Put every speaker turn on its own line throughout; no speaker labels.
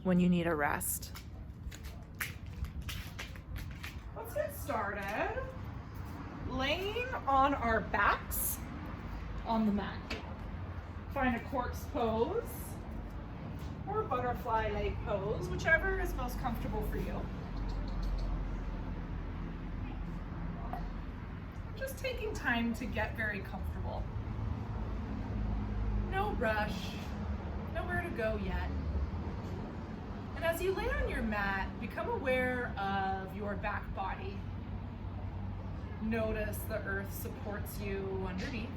when you need a rest. Let's get started. Laying on our backs on the mat. Find a corpse pose or butterfly leg pose, whichever is most comfortable for you. Just taking time to get very comfortable. No rush, nowhere to go yet. And as you lay on your mat, become aware of your back body. Notice the earth supports you underneath.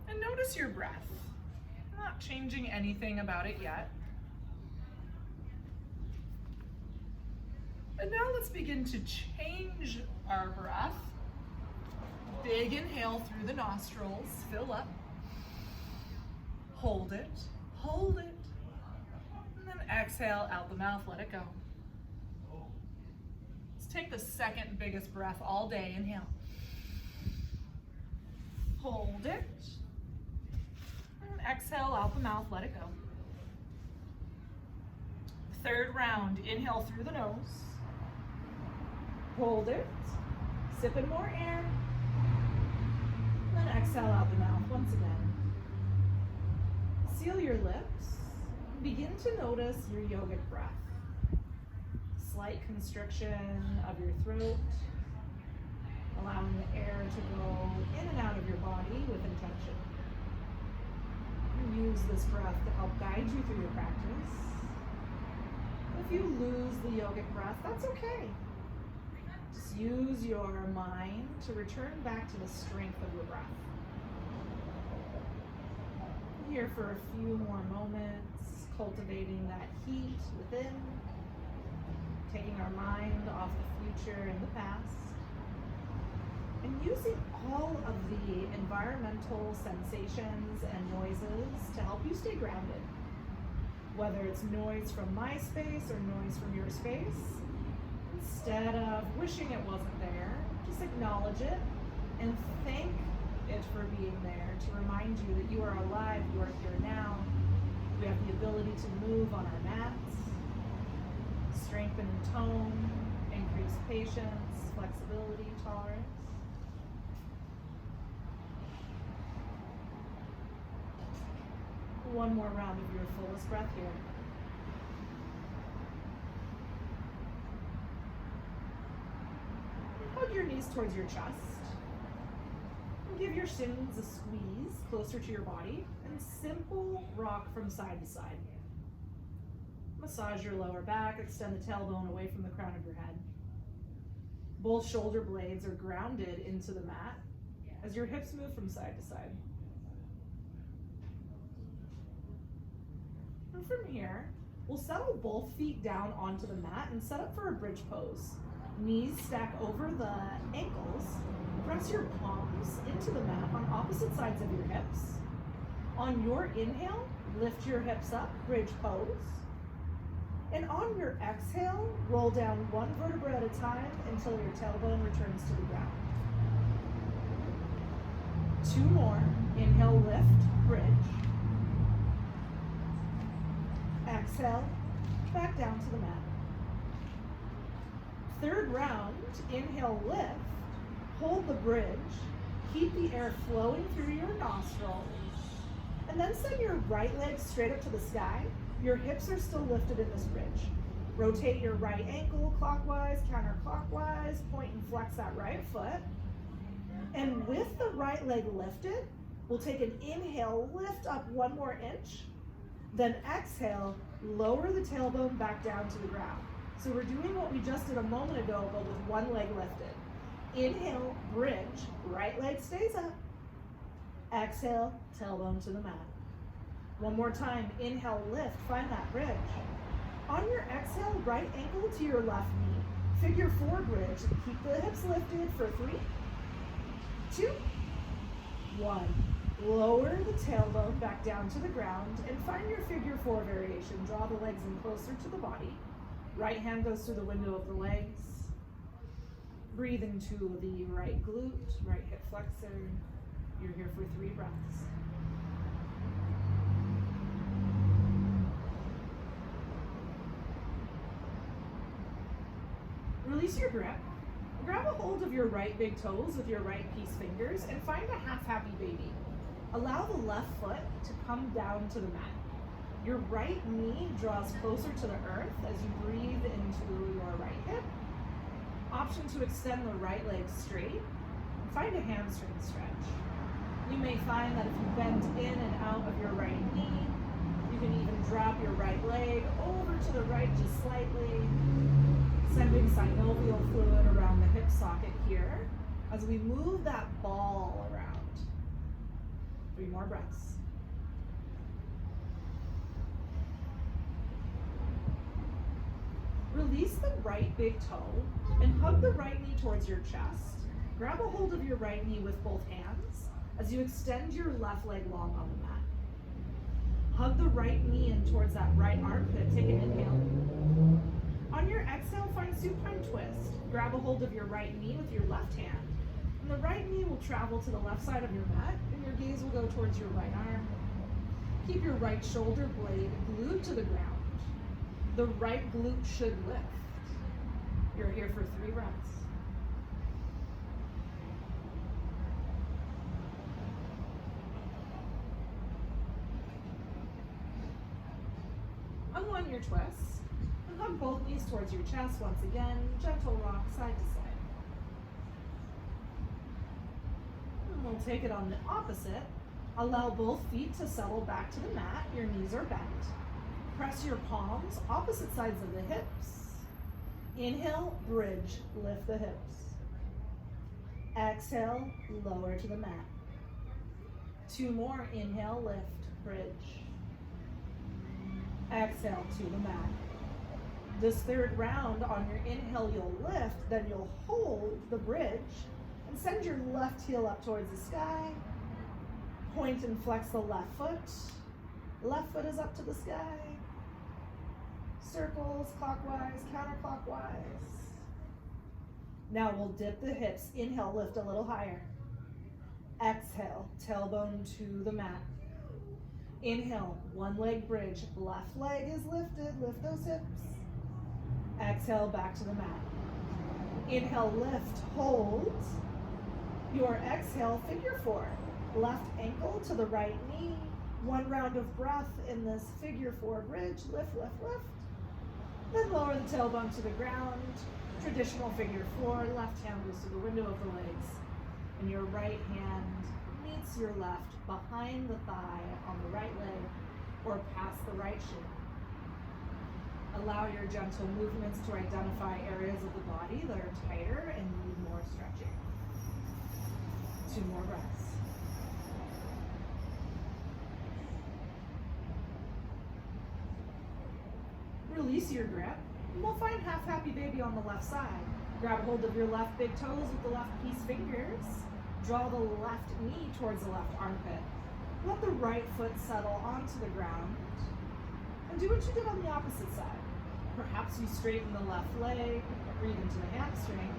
And notice your breath. I'm not changing anything about it yet. And now let's begin to change our breath. Big inhale through the nostrils, fill up. Hold it, and then exhale out the mouth, let it go. Let's take the second biggest breath all day. Inhale. Hold it, and exhale out the mouth, let it go. Third round, inhale through the nose. Hold it, sip in more air, and then exhale out the mouth once again. Seal your lips. Begin to notice your yogic breath. Slight constriction of your throat, allowing the air to go in and out of your body with intention. Use this breath to help guide you through your practice. If you lose the yogic breath, that's okay. Just use your mind to return back to the strength of your breath. Here for a few more moments, cultivating that heat within, taking our mind off the future and the past, and using all of the environmental sensations and noises to help you stay grounded. Whether it's noise from my space or noise from your space, instead of wishing it wasn't there, just acknowledge it and thank it for being there to remind you that you are alive, you are here now. We have the ability to move on our mats, strengthen tone, increase patience, flexibility, tolerance. One more round of your fullest breath here. Hug your knees towards your chest. Give your shins a squeeze closer to your body and simple rock from side to side. Massage your lower back, extend the tailbone away from the crown of your head. Both shoulder blades are grounded into the mat as your hips move from side to side. And from here, we'll settle both feet down onto the mat and set up for a bridge pose. Knees stack over the ankles. Press your palms into the mat on opposite sides of your hips. On your inhale, lift your hips up, bridge pose. And on your exhale, roll down one vertebra at a time until your tailbone returns to the ground. Two more. Inhale, lift, bridge. Exhale, back down to the mat. Third round, inhale, lift. Hold the bridge, keep the air flowing through your nostrils, and then send your right leg straight up to the sky. Your hips are still lifted in this bridge. Rotate your right ankle clockwise, counterclockwise, point and flex that right foot. And with the right leg lifted, we'll take an inhale, lift up one more inch, then exhale, lower the tailbone back down to the ground. So we're doing what we just did a moment ago, but with one leg lifted. Inhale, bridge, right leg stays up. Exhale, tailbone to the mat. One more time, inhale, lift, find that bridge. On your exhale, right ankle to your left knee. Figure four bridge, keep the hips lifted for 3, 2, 1. Lower the tailbone back down to the ground and find your figure four variation. Draw the legs in closer to the body. Right hand goes through the window of the legs. Breathe into the right glute, right hip flexor. You're here for 3 breaths. Release your grip. Grab a hold of your right big toes with your right peace fingers and find a half happy baby. Allow the left foot to come down to the mat. Your right knee draws closer to the earth as you breathe into your right hip. Option to extend the right leg straight. Find a hamstring stretch. You may find that if you bend in and out of your right knee, you can even drop your right leg over to the right just slightly, sending synovial fluid around the hip socket here as we move that ball around. 3 more breaths. Release the right big toe and hug the right knee towards your chest. Grab a hold of your right knee with both hands as you extend your left leg long on the mat. Hug the right knee in towards that right armpit. Take an inhale. On your exhale, find supine twist. Grab a hold of your right knee with your left hand. And the right knee will travel to the left side of your mat, and your gaze will go towards your right arm. Keep your right shoulder blade glued to the ground. The right glute should lift. You're here for 3 breaths. Unwind your twist and hug both knees towards your chest once again. Gentle rock side to side. And we'll take it on the opposite. Allow both feet to settle back to the mat. Your knees are bent. Press your palms opposite sides of the hips. Inhale, bridge, lift the hips. Exhale, lower to the mat. 2 more, inhale, lift, bridge. Exhale to the mat. This 3rd round, on your inhale, you'll lift, then you'll hold the bridge and send your left heel up towards the sky. Point and flex the left foot. Left foot is up to the sky. Circles, clockwise, counterclockwise. Now we'll dip the hips. Inhale, lift a little higher. Exhale, tailbone to the mat. Inhale, 1 leg bridge. Left leg is lifted. Lift those hips. Exhale, back to the mat. Inhale, lift, hold. Your exhale, figure 4. Left ankle to the right knee. 1 round of breath in this figure 4 bridge. Lift, lift, lift. Then lower the tailbone to the ground. Traditional figure 4. Left hand goes to the window of the legs. And your right hand meets your left behind the thigh on the right leg or past the right shin. Allow your gentle movements to identify areas of the body that are tighter and need more stretching. 2 more breaths. Release your grip, and we'll find half happy baby on the left side. Grab hold of your left big toes with the left peace fingers. Draw the left knee towards the left armpit. Let the right foot settle onto the ground. And do what you did on the opposite side. Perhaps you straighten the left leg, breathe into the hamstring,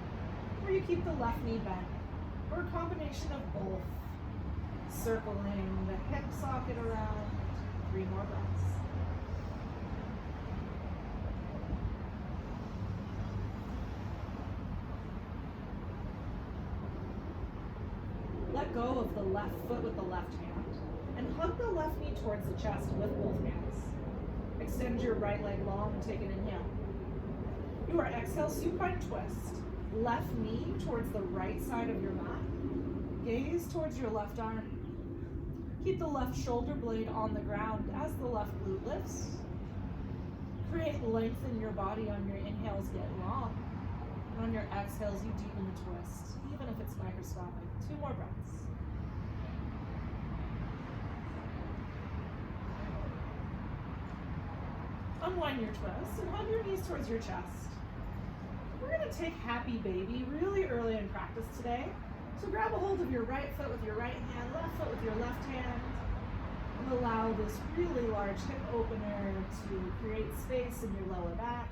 or you keep the left knee bent, or a combination of both. Circling the hip socket around. 3 more breaths. Let go of the left foot with the left hand and hug the left knee towards the chest with both hands. Extend your right leg long and take an inhale. Your exhale, supine twist. Left knee towards the right side of your mat. Gaze towards your left arm. Keep the left shoulder blade on the ground as the left glute lifts. Create length in your body on your inhales, get long. And on your exhales, you deepen the twist, even if it's microscopic. 2 more breaths. Unwind your twist and hug your knees towards your chest. We're going to take happy baby really early in practice today. So grab a hold of your right foot with your right hand, left foot with your left hand, and allow this really large hip opener to create space in your lower back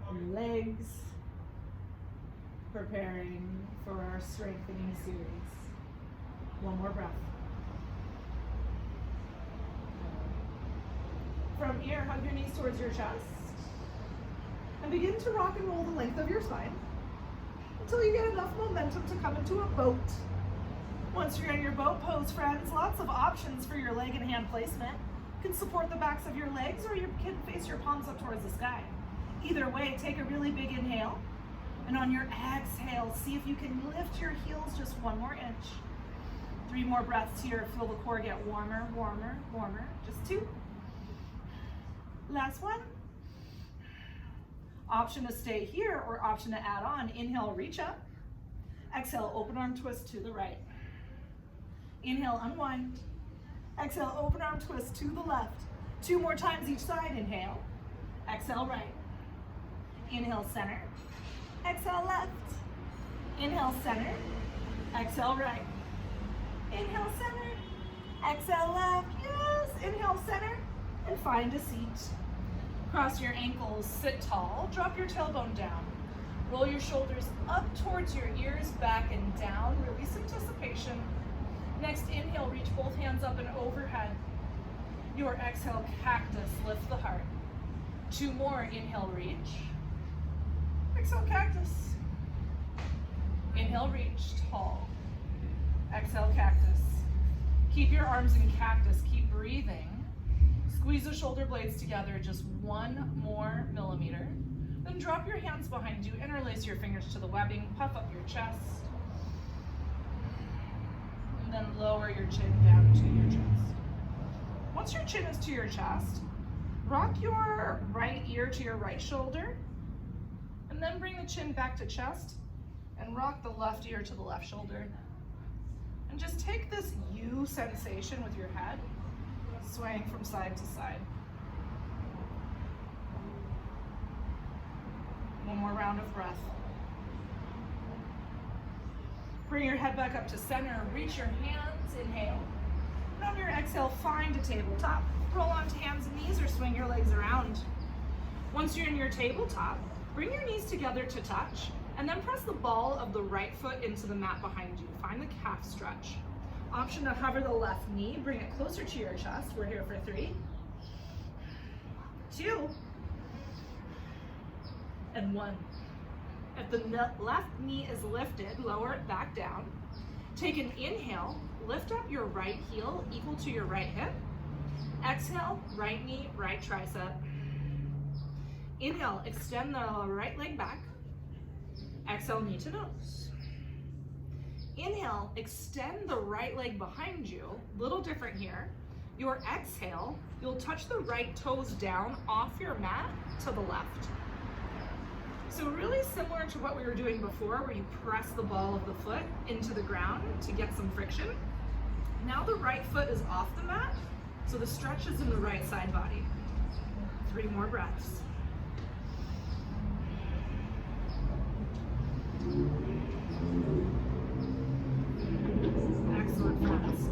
and legs, preparing for our strengthening series. 1 more breath. From here, hug your knees towards your chest. And begin to rock and roll the length of your spine until you get enough momentum to come into a boat. Once you're in your boat pose, friends, lots of options for your leg and hand placement. You can support the backs of your legs, or you can face your palms up towards the sky. Either way, take a really big inhale, and on your exhale, see if you can lift your heels just 1 more inch. 3 more breaths here. Feel the core get warmer, warmer, warmer. Just 2. Last 1. Option to stay here or option to add on. Inhale, reach up. Exhale, open arm twist to the right. Inhale, unwind. Exhale, open arm twist to the left. 2 more times each side. Inhale. Exhale, right. Inhale, center. Exhale, left. Inhale, center. Exhale, right. Inhale, center. Exhale, left. Yes. Inhale, center. And find a seat. Cross your ankles, sit tall. Drop your tailbone down. Roll your shoulders up towards your ears, back and down. Release anticipation. Next, inhale, reach both hands up and overhead. Your exhale, cactus, lift the heart. 2 more, inhale, reach. Exhale, cactus. Inhale, reach, tall. Exhale, cactus. Keep your arms in cactus, keep breathing. Squeeze the shoulder blades together just 1 more millimeter. Then drop your hands behind you, interlace your fingers to the webbing, puff up your chest. And then lower your chin down to your chest. Once your chin is to your chest, rock your right ear to your right shoulder, and then bring the chin back to chest, and rock the left ear to the left shoulder. And just take this U sensation with your head, swaying from side to side. 1 more round of breath. Bring your head back up to center, reach your hands, inhale. And on your exhale, find a tabletop. Roll onto hands and knees or swing your legs around. Once you're in your tabletop, bring your knees together to touch, and then press the ball of the right foot into the mat behind you. Find the calf stretch. Option to hover the left knee, bring it closer to your chest. We're here for 3, 2, and 1. If the left knee is lifted, lower it back down. Take an inhale, lift up your right heel equal to your right hip. Exhale, right knee, right tricep. Inhale, extend the right leg back. Exhale, knee to nose. Inhale, extend the right leg behind you. Little different here. Your exhale, you'll touch the right toes down off your mat to the left. So really similar to what we were doing before, where you press the ball of the foot into the ground to get some friction. Now the right foot is off the mat, so the stretch is in the right side body. 3 more breaths. Excellent, friends.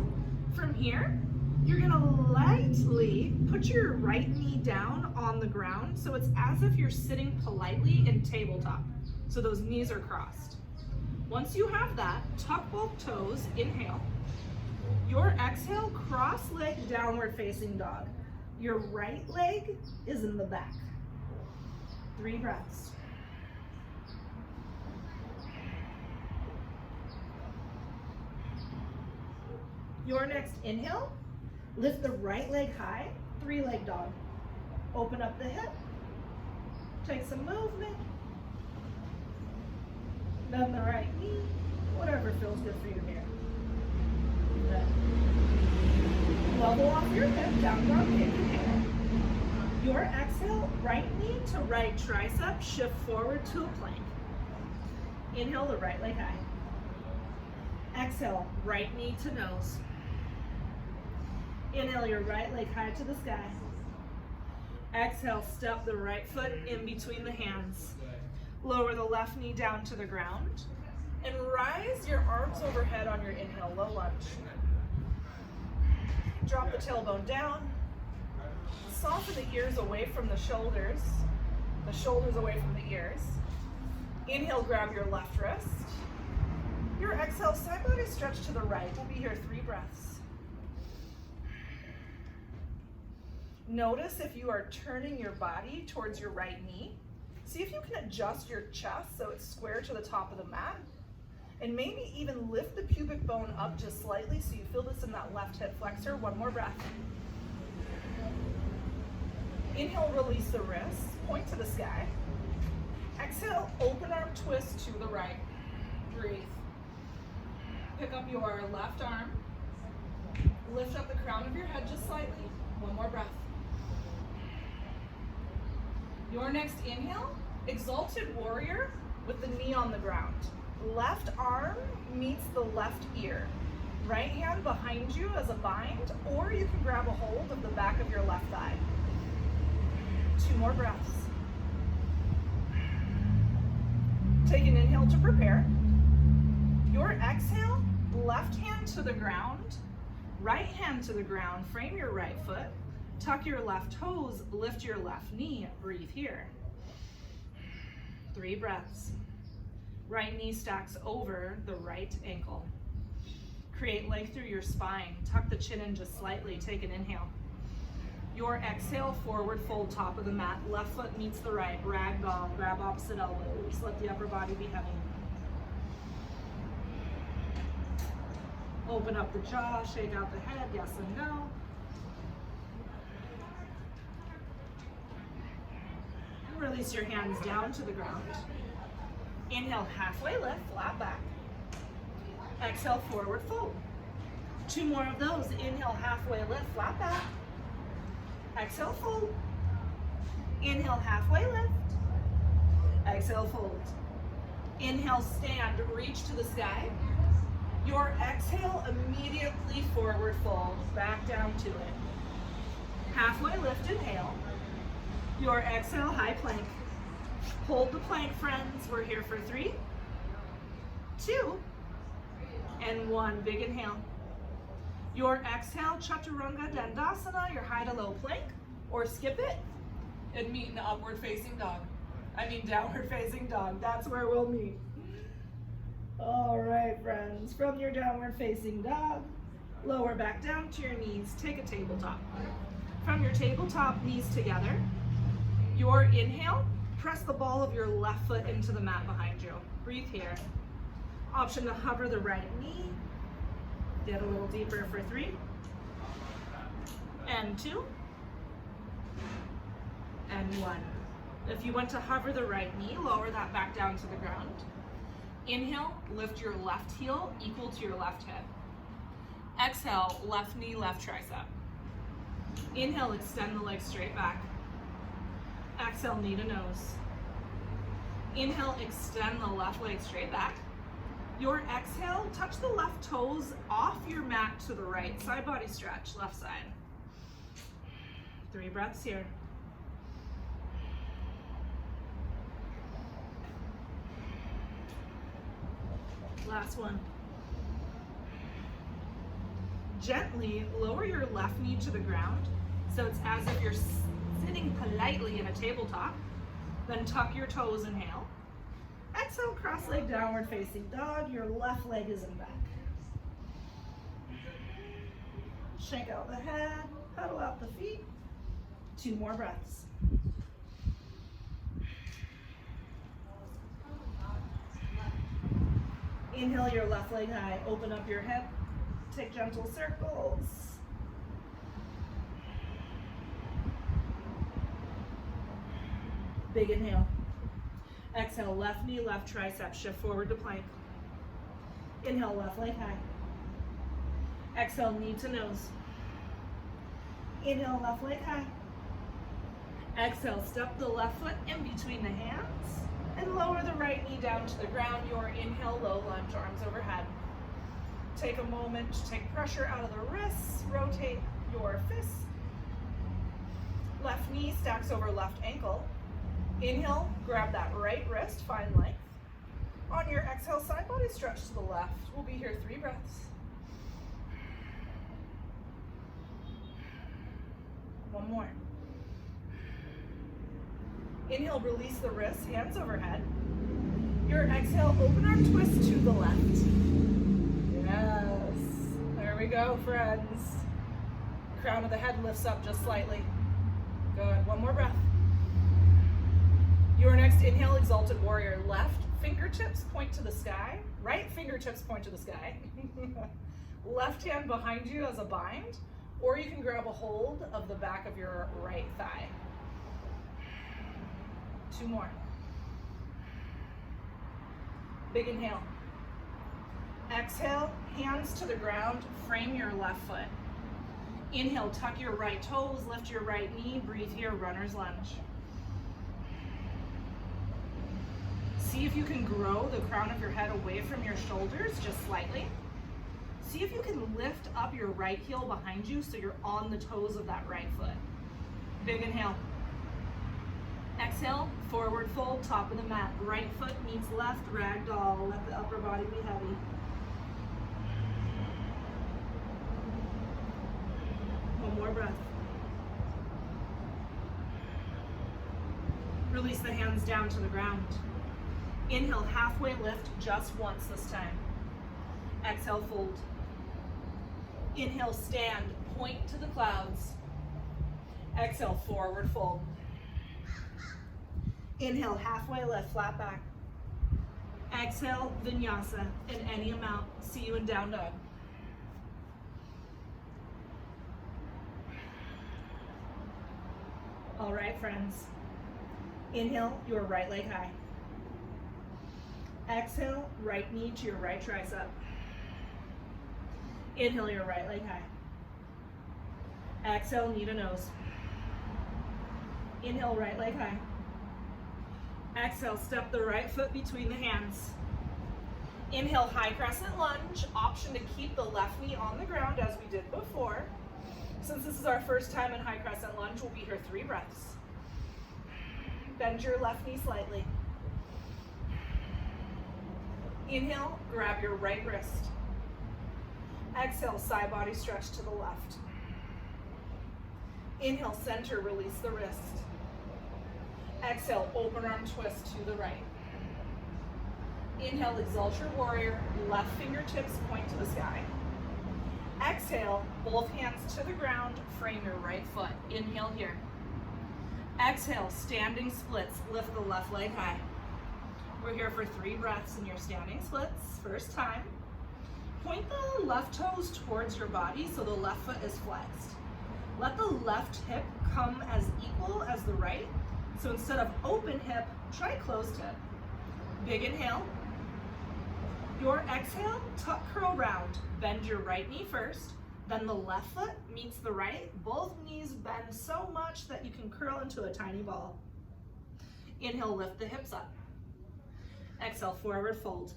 From here, you're gonna lightly put your right knee down on the ground, so it's as if you're sitting politely in tabletop. So those knees are crossed. Once you have that, tuck both toes, inhale. Your exhale, cross leg downward facing dog. Your right leg is in the back. 3 breaths. Your next inhale, lift the right leg high, 3-leg dog. Open up the hip, take some movement. Bend the right knee, whatever feels good for you here. Level off your hip, down dog, inhale. Your exhale, right knee to right tricep, shift forward to a plank. Inhale the right leg high. Exhale, right knee to nose. Inhale your right leg high to the sky. Exhale, step the right foot in between the hands. Lower the left knee down to the ground. And rise your arms overhead on your inhale, low lunge. Drop the tailbone down. Soften the ears away from the shoulders away from the ears. Inhale, grab your left wrist. Your exhale, side body stretch to the right. We'll be here 3 breaths. Notice if you are turning your body towards your right knee. See if you can adjust your chest so it's square to the top of the mat. And maybe even lift the pubic bone up just slightly so you feel this in that left hip flexor. One more breath. Inhale, release the wrists, point to the sky. Exhale, open arm twist to the right. Breathe. Pick up your left arm. Lift up the crown of your head just slightly. One more breath. Your next inhale, exalted warrior with the knee on the ground. Left arm meets the left ear. Right hand behind you as a bind, or you can grab a hold of the back of your left thigh. 2 more breaths. Take an inhale to prepare. Your exhale, left hand to the ground, right hand to the ground, frame your right foot, tuck your left toes, lift your left knee, breathe here. 3 breaths. Right knee stacks over the right ankle. Create length through your spine, tuck the chin in just slightly, take an inhale. Your exhale, forward fold, top of the mat, left foot meets the right, ragdoll, grab opposite elbows, let the upper body be heavy. Open up the jaw, shake out the head, yes and no. Release your hands down to the ground. Inhale, halfway lift, flat back. Exhale, forward fold. 2 more of those. Inhale, halfway lift, flat back. Exhale, fold. Inhale, halfway lift. Exhale, fold. Inhale, stand, reach to the sky. Your exhale, immediately forward fold, back down to it. Halfway lift, inhale. Your exhale, high plank. Hold the plank, friends. We're here for 3, 2, and 1. Big inhale. Your exhale, Chaturanga Dandasana, your high to low plank, or skip it and meet in upward facing dog. Downward facing dog. That's where we'll meet. All right, friends. From your downward facing dog, lower back down to your knees. Take a tabletop. From your tabletop, knees together. Your inhale, press the ball of your left foot into the mat behind you. Breathe here. Option to hover the right knee. Get a little deeper for 3, and 2, and 1. If you want to hover the right knee, lower that back down to the ground. Inhale, lift your left heel equal to your left hip. Exhale, left knee, left tricep. Inhale, extend the legs straight back. Exhale, knee to nose. Inhale, extend the left leg straight back. Your exhale, touch the left toes off your mat to the right. Side body stretch, left side. 3 breaths here. Last one. Gently lower your left knee to the ground, so it's as if you're sitting politely in a tabletop. Then tuck your toes, inhale. Exhale, cross leg downward facing dog. Your left leg is in back. Shake out the head, pedal out the feet. 2 more breaths. Inhale your left leg high, open up your hip, take gentle circles. Big inhale. Exhale, left knee, left tricep, shift forward to plank. Inhale, left leg high. Exhale, knee to nose. Inhale, left leg high. Exhale, step the left foot in between the hands and lower the right knee down to the ground. Your inhale, low lunge, arms overhead. Take a moment to take pressure out of the wrists, rotate your fists. Left knee stacks over left ankle. Inhale, grab that right wrist, find length. On your exhale, side body stretch to the left. We'll be here 3 breaths. 1 more. Inhale, release the wrists, hands overhead. Your exhale, open arm twist to the left. Yes. There we go, friends. Crown of the head lifts up just slightly. Good. 1 more breath. Your next inhale, exalted warrior. Left fingertips point to the sky. Right fingertips point to the sky. Left hand behind you as a bind, or you can grab a hold of the back of your right thigh. 2 more. Big inhale. Exhale, hands to the ground, frame your left foot. Inhale, tuck your right toes, lift your right knee, breathe here, runner's lunge. See if you can grow the crown of your head away from your shoulders just slightly. See if you can lift up your right heel behind you so you're on the toes of that right foot. Big inhale. Exhale, forward fold, top of the mat. Right foot meets left, ragdoll. Let the upper body be heavy. One more breath. Release the hands down to the ground. Inhale, halfway lift just once this time. Exhale, fold. Inhale, stand, point to the clouds. Exhale, forward fold. Inhale, halfway lift, flat back. Exhale, Vinyasa in any amount. See you in down dog. All right, friends. Inhale, your right leg high. Exhale, right knee to your right tricep. Inhale, your right leg high. Exhale, knee to nose. Inhale, right leg high. Exhale, step the right foot between the hands. Inhale, high crescent lunge. Option to keep the left knee on the ground as we did before. Since this is our first time in high crescent lunge, we'll be here 3 breaths. Bend your left knee slightly. Inhale, grab your right wrist. Exhale, side body stretch to the left. Inhale, center, release the wrist. Exhale, open arm twist to the right. Inhale, exalt your warrior, left fingertips point to the sky. Exhale, both hands to the ground, frame your right foot. Inhale here. Exhale, standing splits, lift the left leg high. We're here for 3 breaths in your standing splits, first time. Point the left toes towards your body so the left foot is flexed. Let the left hip come as equal as the right. So instead of open hip, try closed hip. Big inhale. Your exhale, tuck curl round. Bend your right knee first, then the left foot meets the right. Both knees bend so much that you can curl into a tiny ball. Inhale, lift the hips up. Exhale, forward fold.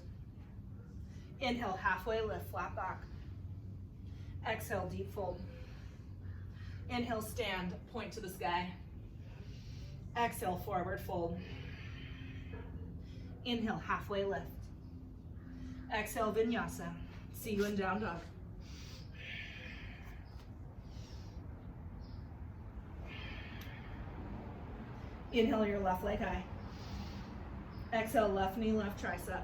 Inhale, halfway lift, flat back. Exhale, deep fold. Inhale, stand, point to the sky. Exhale, forward fold. Inhale, halfway lift. Exhale, Vinyasa. See you in down dog. Inhale, your left leg high. Exhale, left knee, left tricep.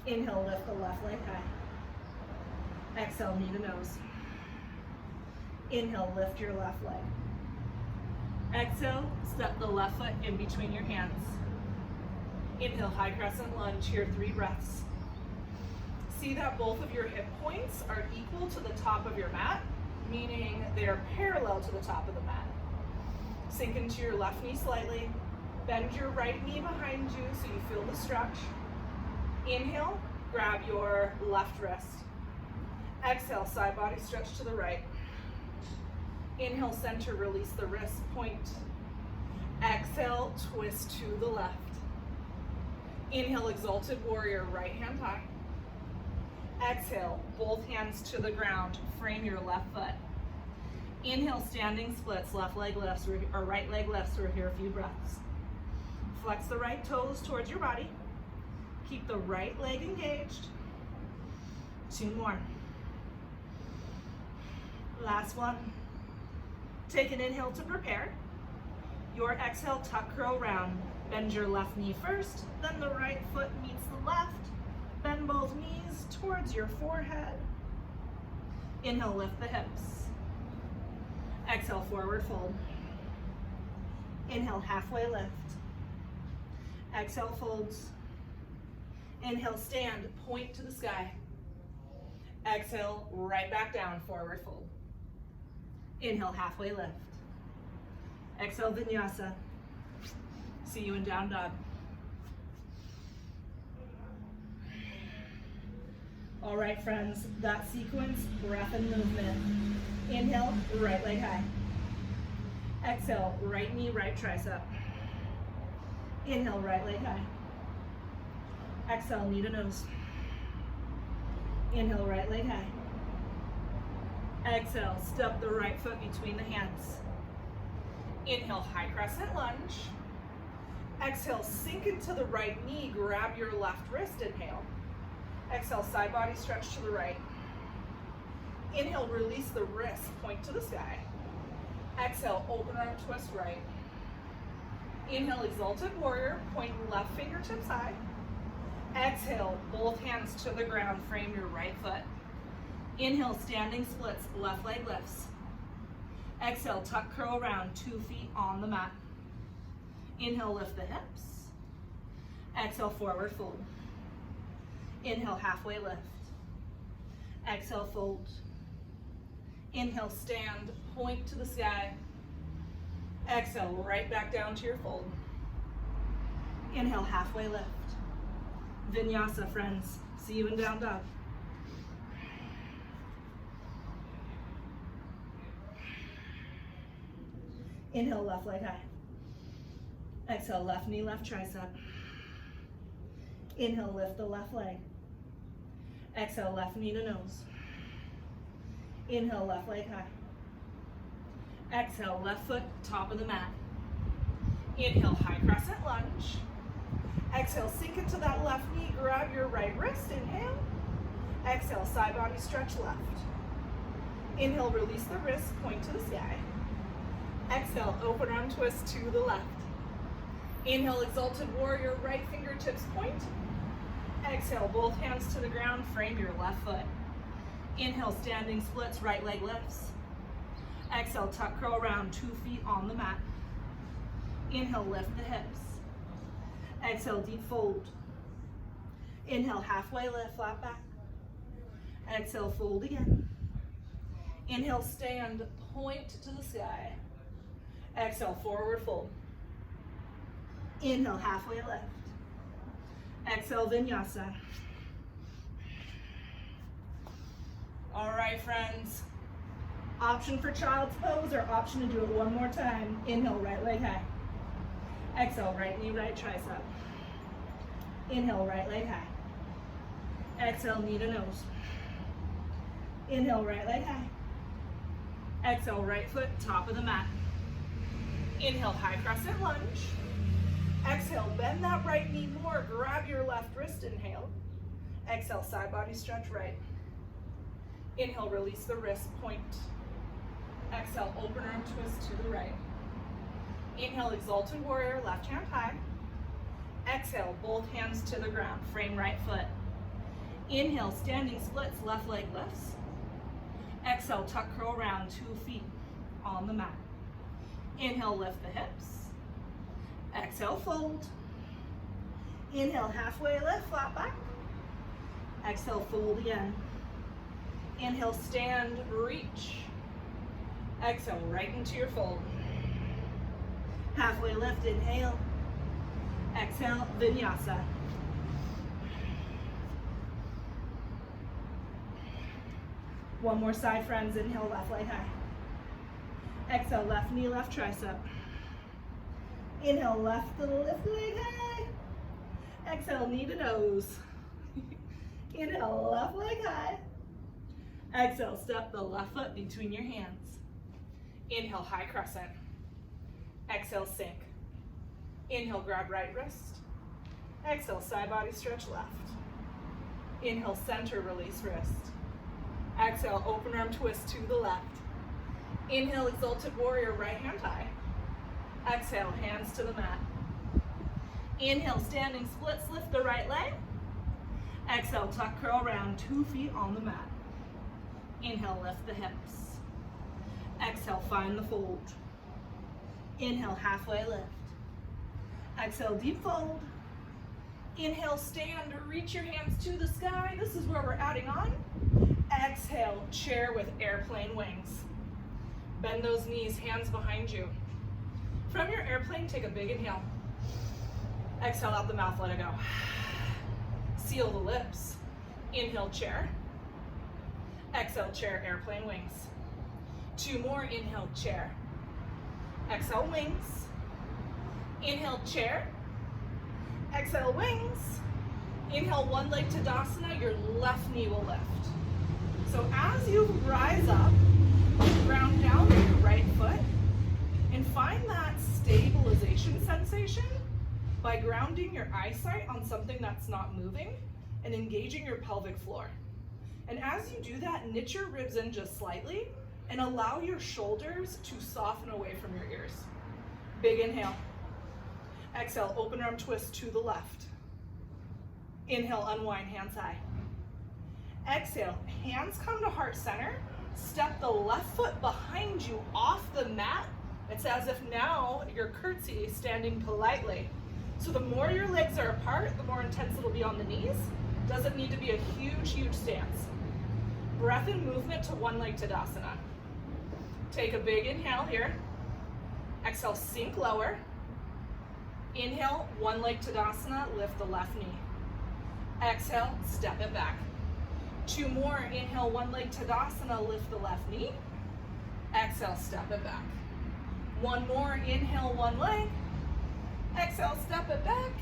Inhale, lift the left leg high. Exhale, knee to nose. Inhale, lift your left leg. Exhale, step the left foot in between your hands. Inhale, high crescent lunge, here 3 breaths. See that both of your hip points are equal to the top of your mat, meaning they're parallel to the top of the mat. Sink into your left knee slightly. Bend your right knee behind you so you feel the stretch. Inhale, grab your left wrist. Exhale, side body stretch to the right. Inhale, center, release the wrist, point. Exhale, twist to the left. Inhale, exalted warrior, right hand high. Exhale, both hands to the ground, frame your left foot. Inhale, standing splits, left leg lifts, or right leg lifts. We're here a few breaths. Flex the right toes towards your body. Keep the right leg engaged. 2 more. Last one. Take an inhale to prepare. Your exhale, tuck curl round. Bend your left knee first, then the right foot meets the left. Bend both knees towards your forehead. Inhale, lift the hips. Exhale, forward fold. Inhale, halfway lift. Exhale, folds. Inhale, stand, point to the sky. Exhale, right back down, forward fold. Inhale, halfway lift. Exhale, Vinyasa. See you in down dog. All right, friends, that sequence, breath and movement. Inhale, right leg high. Exhale, right knee, right tricep. Inhale, right leg high. Exhale, knee to nose. Inhale, right leg high. Exhale, step the right foot between the hands. Inhale, high crescent lunge. Exhale, sink into the right knee, grab your left wrist, inhale. Exhale, side body stretch to the right. Inhale, release the wrist, point to the sky. Exhale, open arm twist right. Inhale, exalted warrior, point left fingertips high. Exhale, both hands to the ground, frame your right foot. Inhale, standing splits, left leg lifts. Exhale, tuck curl around, 2 feet on the mat. Inhale, lift the hips. Exhale, forward fold. Inhale, halfway lift. Exhale, fold. Inhale, stand, point to the sky. Exhale, right back down to your fold. Inhale, halfway lift. Vinyasa, friends. See you in down dog. Inhale, left leg high. Exhale, left knee, left tricep. Inhale, lift the left leg. Exhale, left knee to nose. Inhale, left leg high. Exhale, left foot, top of the mat. Inhale, high crescent lunge. Exhale, sink into that left knee, grab your right wrist, inhale. Exhale, side body stretch left. Inhale, release the wrist, point to the sky. Exhale, open arm twist to the left. Inhale, exalted warrior, right fingertips point. Exhale, both hands to the ground, frame your left foot. Inhale, standing splits, right leg lifts. Exhale, tuck curl around, 2 feet on the mat. Inhale, lift the hips. Exhale, deep fold. Inhale, halfway lift, flat back. Exhale, fold again. Inhale, stand, point to the sky. Exhale, forward fold. Inhale, halfway lift. Exhale, Vinyasa. All right, friends. Option for child's pose or option to do it one more time. Inhale, right leg high. Exhale, right knee, right tricep. Inhale, right leg high. Exhale, knee to nose. Inhale, right leg high. Exhale, right foot, top of the mat. Inhale, high crescent lunge. Exhale, bend that right knee more. Grab your left wrist, inhale. Exhale, side body stretch right. Inhale, release the wrist, point. Exhale, open arm twist to the right. Inhale, exalted warrior, left hand high. Exhale, both hands to the ground, frame right foot. Inhale, standing splits, left leg lifts. Exhale, tuck curl around, 2 feet on the mat. Inhale, lift the hips. Exhale, fold. Inhale, halfway lift, flat back. Exhale, fold again. Inhale, stand, reach. Exhale, right into your fold. Halfway lift, inhale. Exhale, Vinyasa. One more side, friends. Inhale, left leg high. Exhale, left knee, left tricep. Inhale, lift leg high. Exhale, knee to nose. Inhale, left leg high. Exhale, step the left foot between your hands. Inhale, high crescent. Exhale, sink. Inhale, grab right wrist. Exhale, side body stretch left. Inhale, center, release wrist. Exhale, open arm twist to the left. Inhale, exalted warrior, right hand high. Exhale, hands to the mat. Inhale, standing splits, lift the right leg. Exhale, tuck curl around, 2 feet on the mat. Inhale, lift the hips. Exhale, find the fold. Inhale, halfway lift. Exhale, deep fold. Inhale, stand or reach your hands to the sky. This is where we're adding on. Exhale, chair with airplane wings. Bend those knees, hands behind you. From your airplane, take a big inhale. Exhale out the mouth, let it go. Seal the lips. Inhale, chair. Exhale, chair, airplane wings. 2 more, inhale, chair. Exhale, wings. Inhale, chair. Exhale, wings. Inhale, one leg Tadasana, your left knee will lift. So as you rise up, ground down with your right foot and find that stabilization sensation by grounding your eyesight on something that's not moving and engaging your pelvic floor. And as you do that, knit your ribs in just slightly and allow your shoulders to soften away from your ears. Big inhale. Exhale, open arm twist to the left. Inhale, unwind, hands high. Exhale, hands come to heart center. Step the left foot behind you off the mat. It's as if now you're curtsy, standing politely. So the more your legs are apart, the more intense it'll be on the knees. Doesn't need to be a huge, huge stance. Breath and movement to one leg Tadasana. Take a big inhale here. Exhale, sink lower. Inhale, one leg Tadasana, lift the left knee. Exhale, step it back. 2 more, inhale, one leg Tadasana, lift the left knee. Exhale, step it back. 1 more, inhale, one leg. Exhale, step it back.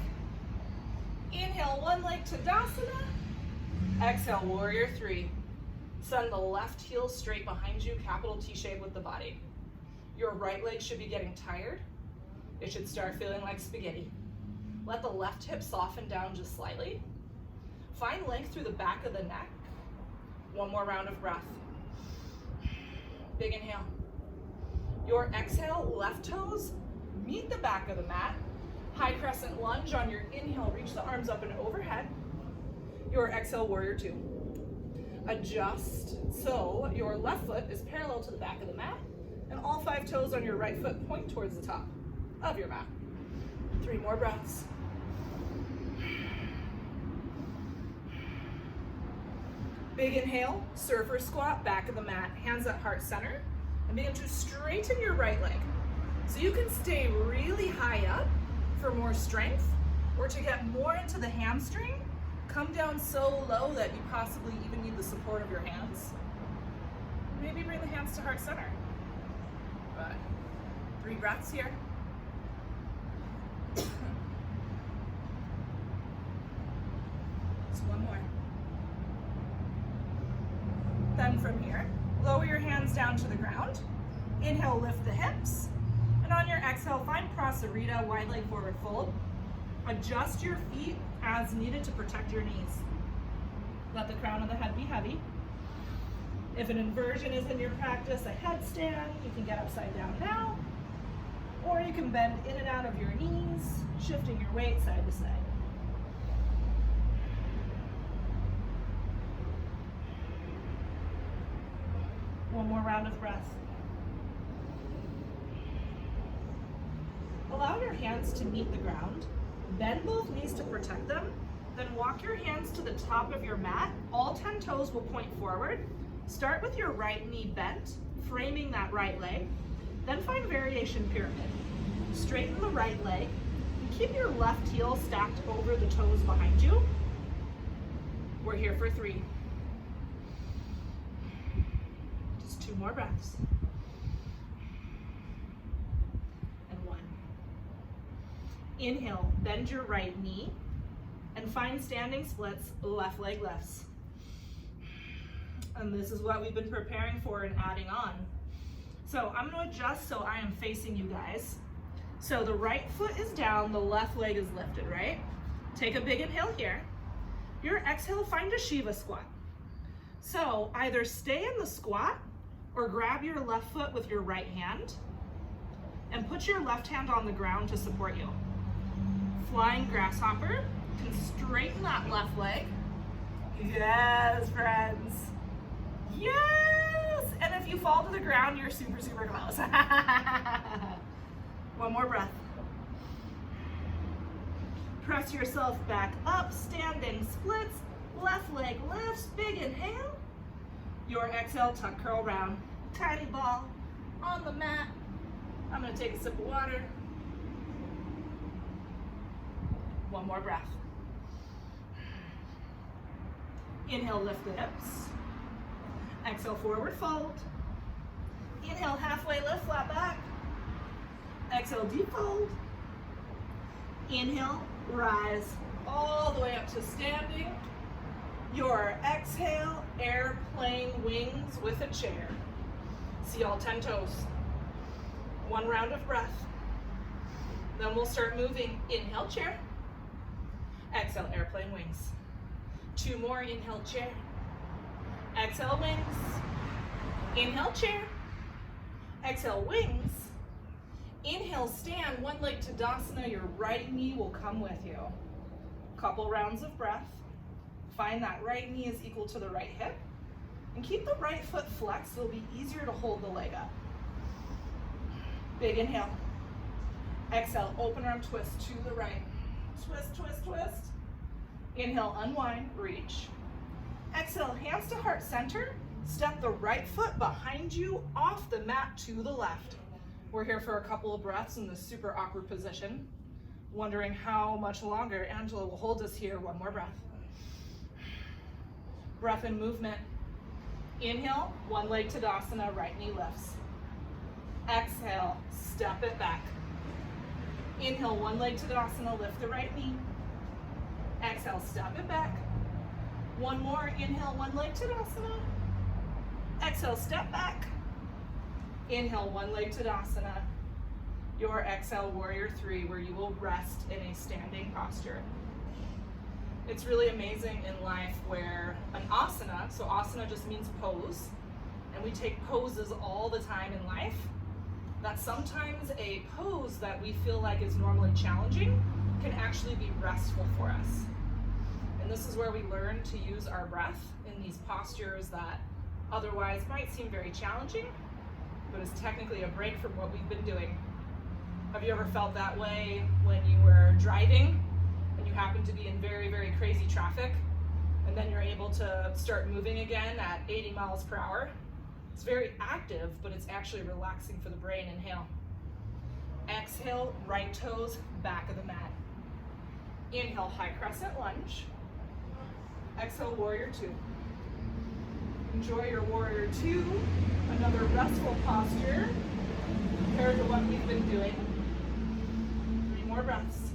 Inhale, one leg Tadasana. Exhale, warrior 3. Send the left heel straight behind you, capital T shape with the body. Your right leg should be getting tired. It should start feeling like spaghetti. Let the left hip soften down just slightly. Find length through the back of the neck. 1 more round of breath. Big inhale. Your exhale, left toes meet the back of the mat. High crescent lunge on your inhale, reach the arms up and overhead. Your exhale, warrior 2. Adjust so your left foot is parallel to the back of the mat and all 5 toes on your right foot point towards the top of your mat. 3 more breaths. Big inhale, surfer squat, back of the mat, hands at heart center, and begin to straighten your right leg. So you can stay really high up for more strength, or to get more into the hamstring, come down so low that you possibly even need the support of your hands. Maybe bring the hands to heart center. But 3 breaths here. Just 1 more. Then from here, lower your hands down to the ground. Inhale, lift the hips. And on your exhale, find Prasarita, wide leg forward fold. Adjust your feet as needed to protect your knees. Let the crown of the head be heavy. If an inversion is in your practice, a headstand, you can get upside down now. Or you can bend in and out of your knees, shifting your weight side to side. One more round of breath. Allow your hands to meet the ground. Bend both knees to protect them. Then walk your hands to the top of your mat. All 10 toes will point forward. Start with your right knee bent, framing that right leg. Then find variation pyramid. Straighten the right leg. Keep your left heel stacked over the toes behind you. We're here for 3. Just 2 more breaths. And 1. Inhale, bend your right knee and find standing splits, left leg lifts. And this is what we've been preparing for and adding on. So I'm going to adjust so I am facing you guys. So the right foot is down, the left leg is lifted, right? Take a big inhale here. Your exhale, find a Shiva squat. So either stay in the squat or grab your left foot with your right hand and put your left hand on the ground to support you. Flying grasshopper, you can straighten that left leg. Yes, friends. Yes! And if you fall to the ground, you're super, super close. One more breath. Press yourself back up, standing splits, left leg lifts, big inhale. Your exhale, tuck curl round. Tiny ball on the mat. I'm gonna take a sip of water. One more breath. Inhale, lift the hips. Exhale, forward fold. Inhale, halfway lift, flat back. Exhale, deep fold. Inhale, rise all the way up to standing. Your exhale, airplane wings with a chair. See all 10 toes. One round of breath. Then we'll start moving. Inhale, chair. Exhale, airplane wings. 2 more, inhale, chair. Exhale, wings. Inhale, chair. Exhale, wings. Inhale, stand, one leg to Tadasana, your right knee will come with you. Couple rounds of breath. Find that right knee is equal to the right hip. And keep the right foot flexed, so it'll be easier to hold the leg up. Big inhale. Exhale, open arm twist to the right. Twist, twist, twist. Inhale, unwind, reach. Exhale, hands to heart center. Step the right foot behind you off the mat to the left. We're here for a couple of breaths in this super awkward position. Wondering how much longer Angela will hold us here. One more breath. Breath and movement. Inhale, one leg Tadasana, right knee lifts. Exhale, step it back. Inhale, one leg Tadasana, lift the right knee. Exhale, step it back. One more, inhale, one leg Tadasana. Exhale, step back. Inhale, one leg Tadasana. Your exhale, warrior 3, where you will rest in a standing posture. It's really amazing in life where an asana, so asana just means pose, and we take poses all the time in life, that sometimes a pose that we feel like is normally challenging can actually be restful for us. And this is where we learn to use our breath in these postures that otherwise might seem very challenging, but is technically a break from what we've been doing. Have you ever felt that way when you were driving and you happen to be in very, very crazy traffic, and then you're able to start moving again at 80 miles per hour? It's very active, but it's actually relaxing for the brain. Inhale. Exhale, right toes, back of the mat. Inhale, high crescent lunge. Exhale, warrior 2. Enjoy your warrior 2, another restful posture compared to what we've been doing. 3 more breaths.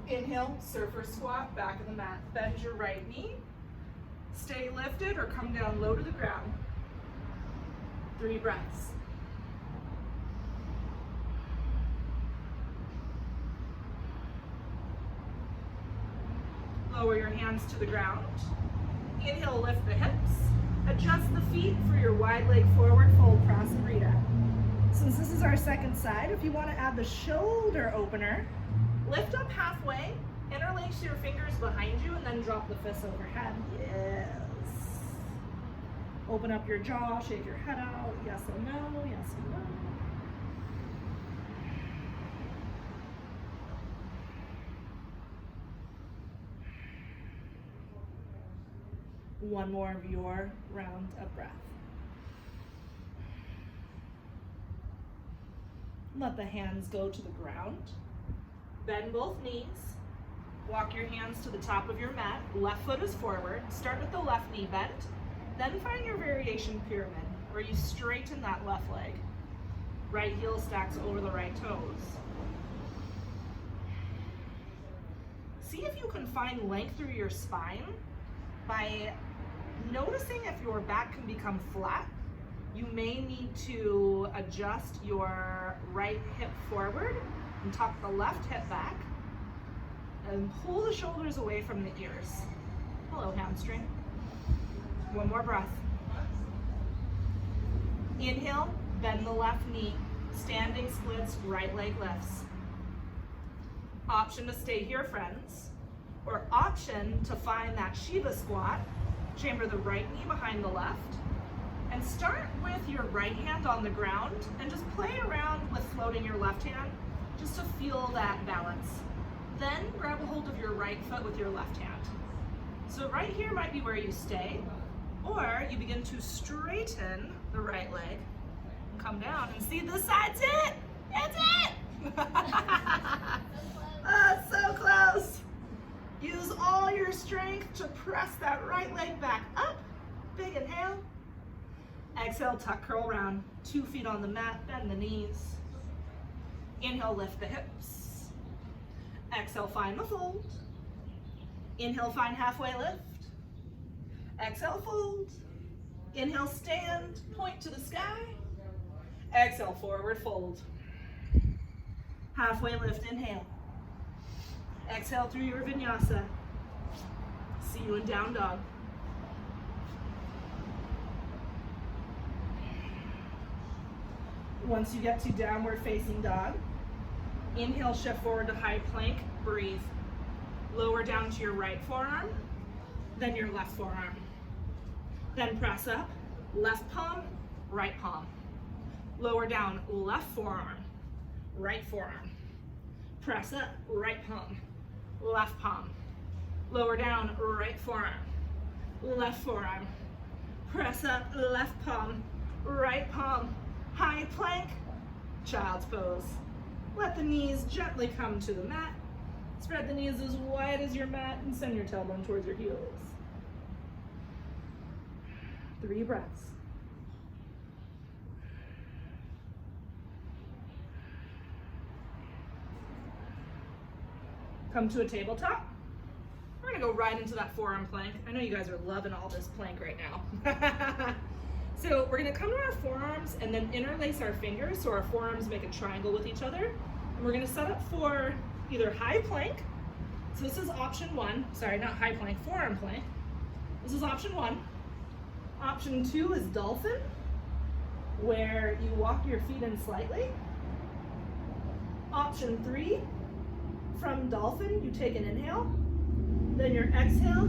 Inhale, surfer squat, back of the mat. Bend your right knee. Stay lifted or come down low to the ground. 3 breaths. Lower your hands to the ground. Inhale, lift the hips. Adjust the feet for your wide leg forward fold Prasarita. Since this is our second side, if you want to add the shoulder opener, lift up halfway, interlace your fingers behind you, and then drop the fists overhead. Yes. Open up your jaw, shake your head out. Yes and no, yes and no. One more of your round of breath. Let the hands go to the ground. Bend both knees. Walk your hands to the top of your mat. Left foot is forward. Start with the left knee bent. Then find your variation pyramid, where you straighten that left leg. Right heel stacks over the right toes. See if you can find length through your spine by noticing if your back can become flat. You may need to adjust your right hip forward and tuck the left hip back and pull the shoulders away from the ears. Hello, hamstring. One more breath. Inhale, bend the left knee, standing splits, right leg lifts. Option to stay here, friends, or option to find that Shiva squat Chamber the right knee behind the left. And start with your right hand on the ground and just play around with floating your left hand just to feel that balance. Then grab a hold of your right foot with your left hand. So right here might be where you stay, or you begin to straighten the right leg and come down and see this side's it. It's it. So close. Use all your strength to press that right leg back up. Big inhale. Exhale, tuck, curl round. 2 feet on the mat, bend the knees. Inhale, lift the hips. Exhale, find the fold. Inhale, find halfway lift. Exhale, fold. Inhale, stand, point to the sky. Exhale, forward fold. Halfway lift, inhale. Exhale through your vinyasa. See you in down dog. Once you get to downward facing dog, inhale, shift forward to high plank, breathe. Lower down to your right forearm, then your left forearm. Then press up, left palm, right palm. Lower down, left forearm, right forearm. Press up, right palm, left palm. Lower down, right forearm, left forearm. Press up, left palm, right palm. High plank, child's pose. Let the knees gently come to the mat. Spread the knees as wide as your mat and send your tailbone towards your heels. 3 breaths. Come to a tabletop. We're gonna go right into that forearm plank. I know you guys are loving all this plank right now. So we're gonna come to our forearms and then interlace our fingers so our forearms make a triangle with each other. And we're gonna set up for either high plank. So this is option 1. Sorry, not high plank, forearm plank. This is option 1. Option 2 is dolphin, where you walk your feet in slightly. Option 3, from dolphin, you take an inhale, then your exhale,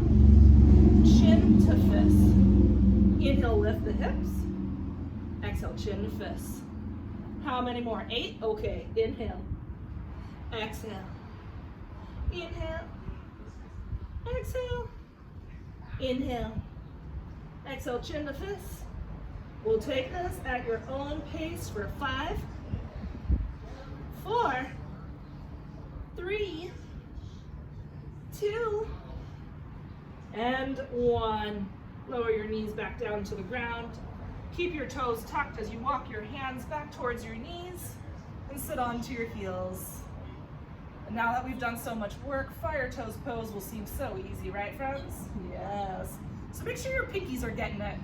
chin to fist. Inhale, lift the hips. Exhale, chin to fist. How many more? 8? Okay, inhale. Exhale. Inhale. Exhale. Inhale. Exhale, chin to fist. We'll take this at your own pace for 5, 4, 3, 2, and 1. Lower your knees back down to the ground. Keep your toes tucked as you walk your hands back towards your knees and sit onto your heels. And now that we've done so much work, fire toes pose will seem so easy, right friends? Yes. So make sure your pinkies are getting it.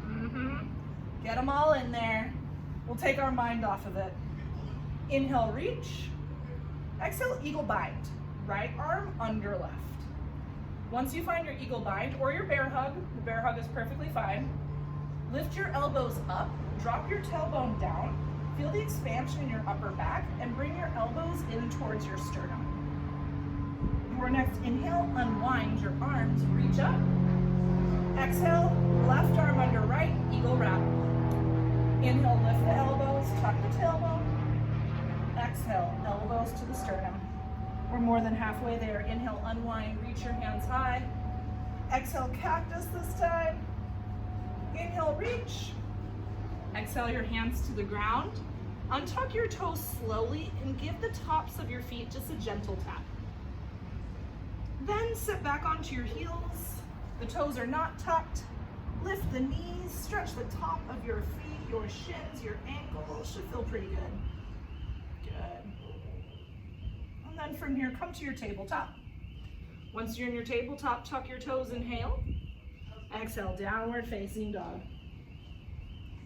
Get them all in there. We'll take our mind off of it. Inhale, reach. Exhale, eagle bind. Right arm under left. Once you find your eagle bind or your bear hug, the bear hug is perfectly fine. Lift your elbows up, drop your tailbone down, feel the expansion in your upper back, and bring your elbows in towards your sternum. Your next inhale, unwind your arms, reach up. Exhale, left arm under right, eagle wrap. Inhale, lift the elbows, tuck the tailbone. Exhale, elbows to the sternum. We're more than halfway there. Inhale, unwind, reach your hands high. Exhale, cactus this time. Inhale, reach. Exhale your hands to the ground. Untuck your toes slowly and give the tops of your feet just a gentle tap. Then sit back onto your heels. The toes are not tucked. Lift the knees, stretch the top of your feet, your shins, your ankles. Should feel pretty good. Good. And then from here, come to your tabletop. Once you're in your tabletop, tuck your toes, inhale. Exhale, downward facing dog.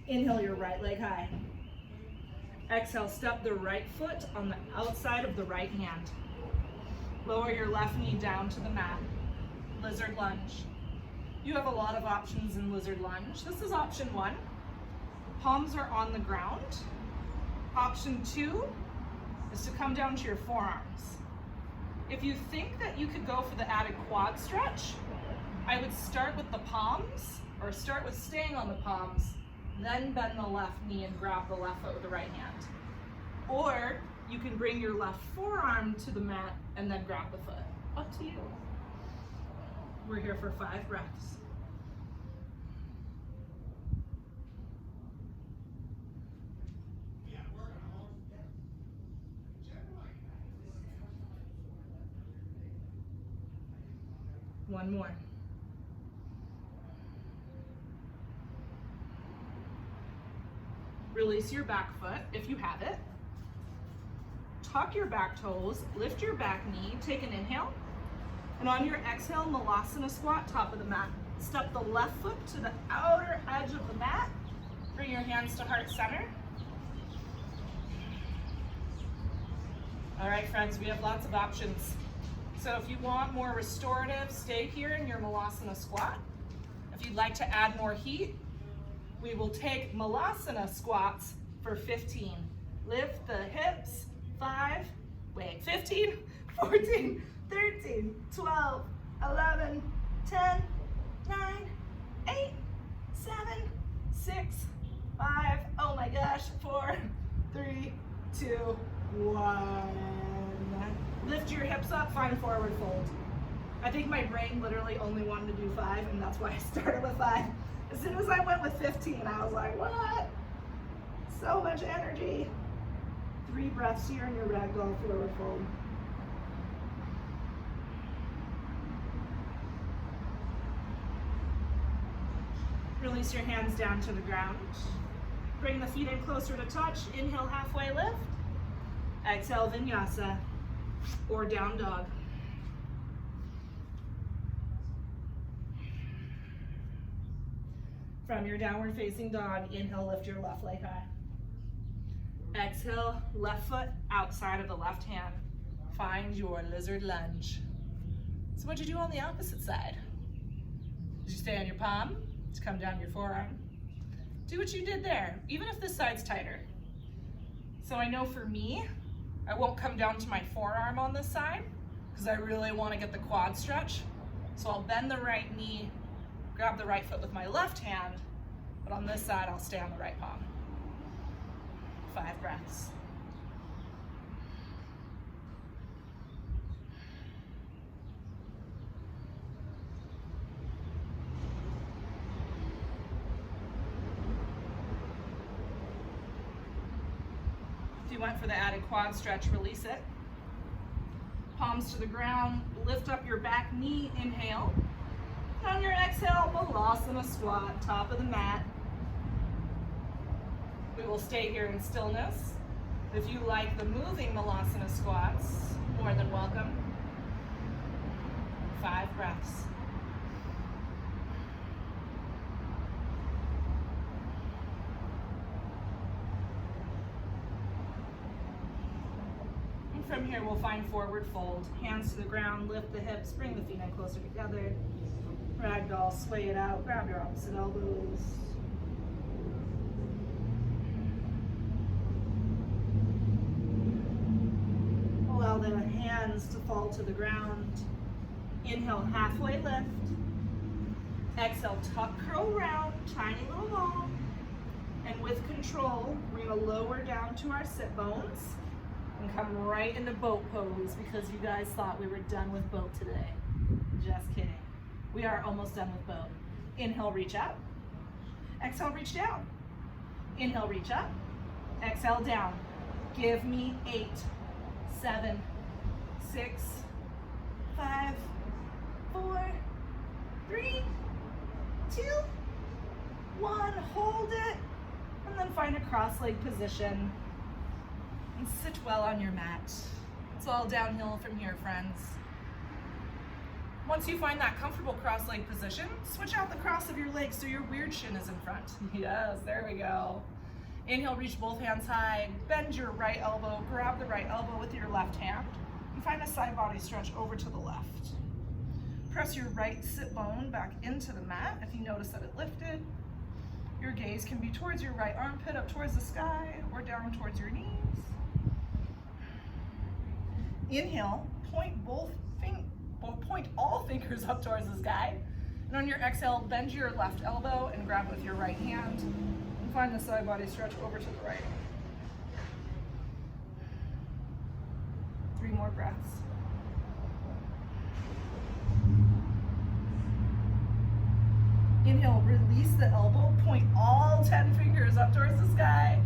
Inhale your right leg high. Exhale, step the right foot on the outside of the right hand. Lower your left knee down to the mat. Lizard lunge. You have a lot of options in lizard lunge. This is option 1. Palms are on the ground. Option 2 is to come down to your forearms. If you think that you could go for the added quad stretch, I would start with the palms
or start with staying on the palms, then bend the left knee and grab the left foot with the right hand. Or you can bring your left forearm to the mat and then grab the foot. Up to you. We're here for 5 breaths. One more. Release your back foot if you have it. Tuck your back toes, lift your back knee, take an inhale. And on your exhale, Malasana squat, top of the mat. Step the left foot to the outer edge of the mat. Bring your hands to heart center. All right, friends, we have lots of options. So if you want more restorative, stay here in your Malasana squat. If you'd like to add more heat, we will take Malasana squats for 15. Lift the hips, 15, 14, 13, 12, 11, 10, 9, 8, 7, 6, 5, oh my gosh, 4, 3, 2, 1. Lift your hips up, find forward fold. I think my brain literally only wanted to do 5, and that's why I started with 5. As soon as I went with 15, I was like, what? So much energy. 3 breaths here in your ragdoll forward fold. Release your hands down to the ground. Bring the feet in closer to touch. Inhale, halfway lift. Exhale, Vinyasa or down dog. From your downward facing dog, inhale, lift your left leg high. Exhale, left foot outside of the left hand. Find your lizard lunge. So what'd you do on the opposite side? Did you stay on your palm? Did you come down your forearm? Do what you did there, even if this side's tighter. So I know for me, I won't come down to my forearm on this side because I really want to get the quad stretch. So I'll bend the right knee, grab the right foot with my left hand, but on this side, I'll stay on the right palm. 5 breaths. If you went for the added quad stretch, release it. Palms to the ground, lift up your back knee, inhale. On your exhale, Malasana squat, top of the mat. We will stay here in stillness. If you like the moving Malasana squats, more than welcome. 5 breaths. And from here, we'll find forward fold. Hands to the ground, lift the hips, bring the feet in closer together. Ragdoll, sway it out, grab your opposite elbows. Allow the hands to fall to the ground. Inhale, halfway lift. Exhale, tuck, curl round, tiny little ball. And with control, we're gonna lower down to our sit bones and come right into boat pose because you guys thought we were done with boat today. Just kidding. We are almost done with boat. Inhale, reach up. Exhale, reach down. Inhale, reach up. Exhale, down. Give me 8, 7, 6, 5, 4, 3, 2, 1. Hold it. And then find a cross-leg position. And sit well on your mat. It's all downhill from here, friends. Once you find that comfortable cross-leg position, switch out the cross of your legs so your weird shin is in front. Yes, there we go. Inhale, reach both hands high, bend your right elbow, grab the right elbow with your left hand, and find a side body stretch over to the left. Press your right sit bone back into the mat if you notice that it lifted. Your gaze can be towards your right armpit, up towards the sky, or down towards your knees. Inhale, point all fingers up towards the sky. And on your exhale, bend your left elbow and grab with your right hand. And find the side body stretch over to the right. 3 more breaths. Inhale, release the elbow, point all 10 fingers up towards the sky.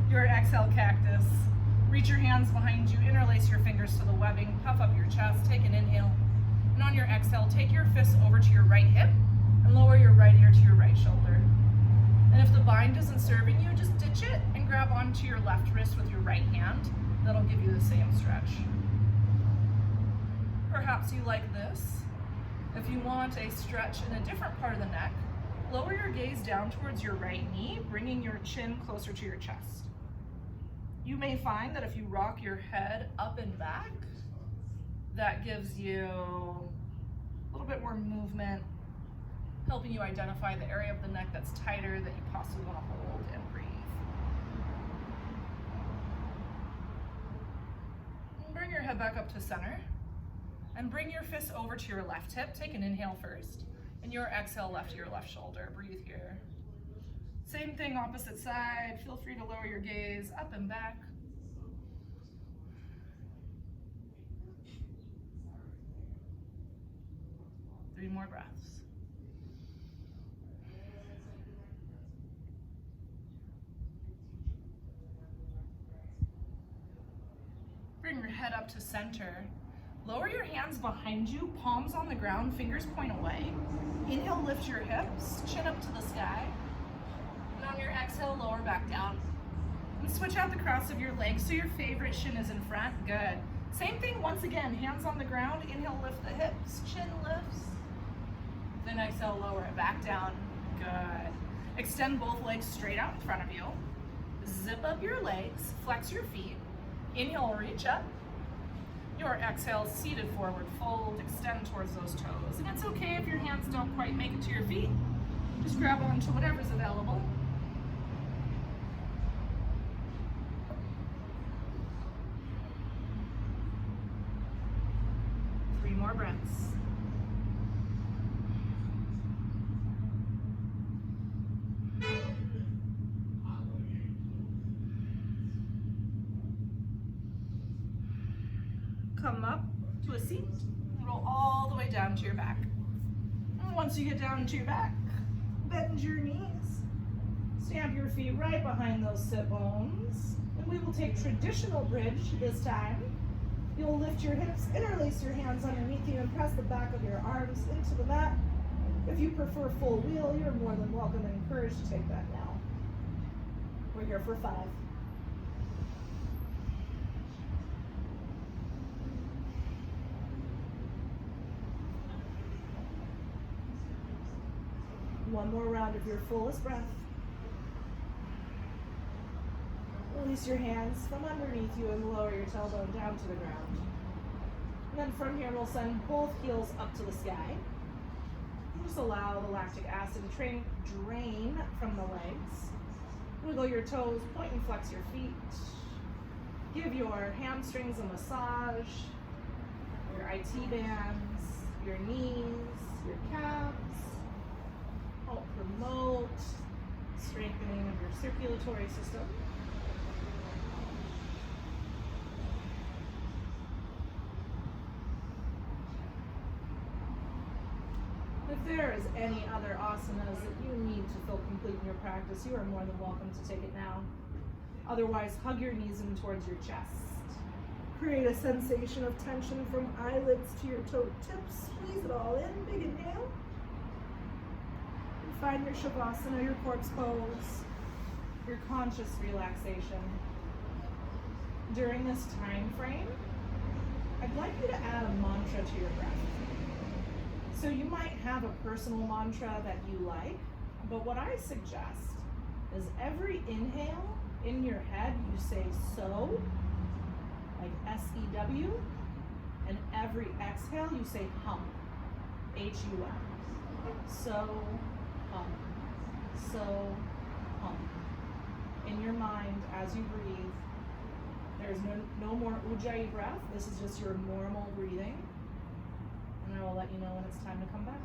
Your exhale, cactus. Reach your hands behind you, interlace your fingers to the webbing, puff up your chest, take an inhale. And on your exhale, take your fists over to your right hip and lower your right ear to your right shoulder. And if the bind isn't serving you, just ditch it and grab onto your left wrist with your right hand. That'll give you the same stretch. Perhaps you like this. If you want a stretch in a different part of the neck, lower your gaze down towards your right knee, bringing your chin closer to your chest. You may find that if you rock your head up and back, that gives you a little bit more movement, helping you identify the area of the neck that's tighter that you possibly want to hold and breathe. And bring your head back up to center and bring your fists over to your left hip. Take an inhale first. And your exhale left to your left shoulder. Breathe here. Same thing, opposite side. Feel free to lower your gaze up and back. Three more breaths. Bring your head up to center. Lower your hands behind you, palms on the ground, fingers point away. Inhale, lift your hips, chin up to the sky. And on your exhale, lower back down. And switch out the cross of your legs so your favorite shin is in front. Good. Same thing once again, hands on the ground. Inhale, lift the hips, chin lifts. Then exhale, lower it back down. Good. Extend both legs straight out in front of you. Zip up your legs, flex your feet. Inhale, reach up. Your exhale, seated forward fold, extend towards those toes. And it's okay if your hands don't quite make it to your feet. Just grab onto whatever's available. Three more breaths. Come up to a seat, roll all the way down to your back. And once you get down to your back, bend your knees, stamp your feet right behind those sit bones, and we will take traditional bridge this time. You'll lift your hips, interlace your hands underneath you, and press the back of your arms into the mat. If you prefer full wheel, you're more than welcome and encouraged to take that now. We're here for 5. One more round of your fullest breath. Release your hands from underneath you and lower your tailbone down to the ground. And then from here, we'll send both heels up to the sky. And just allow the lactic acid drain from the legs. Wiggle your toes, point and flex your feet. Give your hamstrings a massage, your IT bands, your knees, your calves. Help promote strengthening of your circulatory system. If there is any other asanas that you need to feel complete in your practice, you are more than welcome to take it now. Otherwise, hug your knees in towards your chest. Create a sensation of tension from eyelids to your toe tips. Squeeze it all in, big inhale. Find your shavasana, your corpse pose, your conscious relaxation. During this time frame, I'd like you to add a mantra to your breath. So you might have a personal mantra that you like, but what I suggest is every inhale in your head, you say so, like S-E-W, and every exhale, you say hum, H-U-M. So, hum. So, hum. In your mind, as you breathe, there's no more ujjayi breath. This is just your normal breathing. And I will let you know when it's time to come back.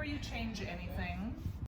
you change anything,